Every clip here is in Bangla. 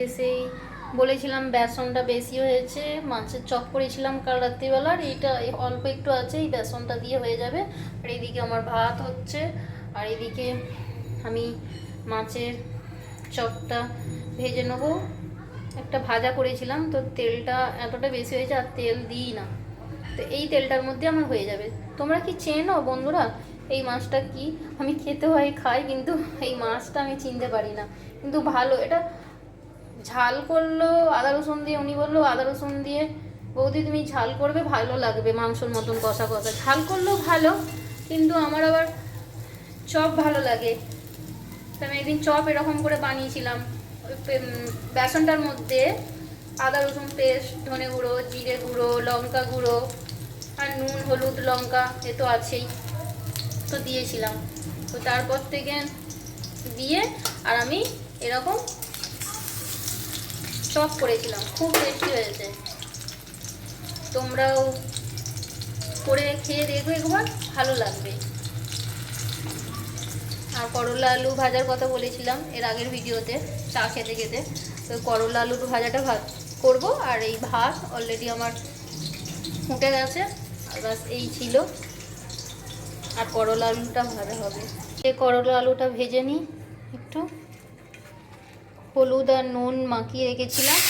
সেই বলেছিলাম বেসনটা বেশি হয়েছে, মাছের চপ করেছিলাম কাল রাত্রিবেলার, এইটা অল্প একটু আছে, এই বেসনটা দিয়ে হয়ে যাবে। আর এইদিকে আমার ভাত হচ্ছে, আর এইদিকে আমি মাছের চপটা ভেজে নেবো। একটা ভাজা করেছিলাম তো তেলটা এতটা বেশি হয়েছে, আর তেল দিই না, তো এই তেলটার মধ্যে আমার হয়ে যাবে। তোমরা কি চেনো বন্ধুরা এই মাছটা কি? আমি খেতে হয় খাই, কিন্তু এই মাছটা আমি চিনতে পারি না, কিন্তু ভালো এটা। ঝাল করলো আদা রসুন দিয়ে, উনি বললো আদা রসুন দিয়ে বৌদি তুমি ঝাল করবে ভালো লাগবে, মাংসর মতন কষা কষা। ঝাল করলেও ভালো, কিন্তু আমার আবার চপ ভালো লাগে। তো আমি একদিন চপ এরকম করে বানিয়েছিলাম। বেসনটার মধ্যে আদা রসুন পেস্ট, ধনে গুঁড়ো, জিরে গুঁড়ো, লঙ্কা গুঁড়ো, আর নুন হলুদ লঙ্কা এ তো আছেই, তো দিয়েছিলাম। তো তারপর থেকে দিয়ে আর আমি এরকম চপ করেছিলাম, খুব টেস্টি হয়েছে। তোমরাও করে খেয়ে দেখো একবার, ভালো লাগবে। আর করলা আলু ভাজার কথা বলেছিলাম এর আগের ভিডিওতে, চা খেতে খেতে। তো করলা আলুর ভাজাটা করব, আর এই ভাত অলরেডি আমার ফুটে গেছে, আর বাস এই ছিল। আর করলা আলুটা ভাজা হবে। এই করলা আলুটা ভেজে নিই, একটু হলুদ আর নুন মাখিয়ে রেখেছিলাম।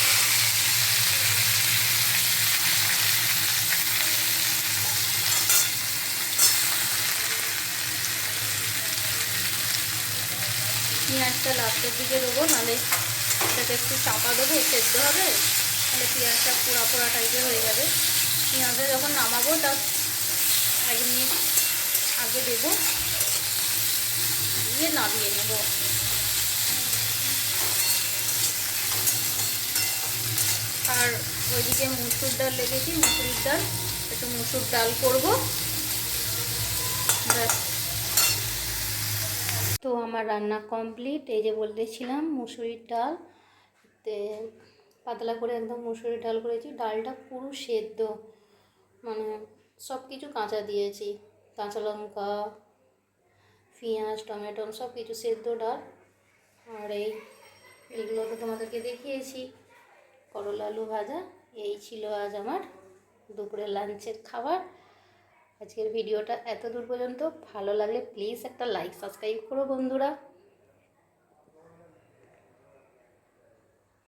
পেঁয়াজটা লাস্টের দিকে দেবো, নাহলে এটাকে একটু চাপা দেবো, সেদ্ধ হবে, তাহলে পেঁয়াজটা পোড়া পোড়া টাইপের হয়ে যাবে। পেঁয়াজটা যখন নামাবো তার 1 মিনিট আগে দেবো, দিয়ে নামিয়ে নেব। আর ওইদিকে মুসুর ডাল লেগেছি, মুসুরির ডাল, একটু মুসুর ডাল করবো। তো আমার রান্না কমপ্লিট। এই যে বলতেছিলাম মুসুরির ডাল, পাতলা করে একদম মুসুরির ডাল করেছি। ডালটা পুরো সেদ্ধ, মানে সব কিছু কাঁচা দিয়েছি, কাঁচা লঙ্কা, পেঁয়াজ, টমেটো সব কিছু সেদ্ধ ডাল। আর এইগুলো তো তোমাদেরকে দেখিয়েছি, করলা আলু ভাজা। এই ছিল আজ আমার দুপুরের লাঞ্চের খাবার। আজকের ভিডিওটা এত দূর পর্যন্ত। ভালো লাগলে প্লিজ একটা লাইক সাবস্ক্রাইব করো বন্ধুরা।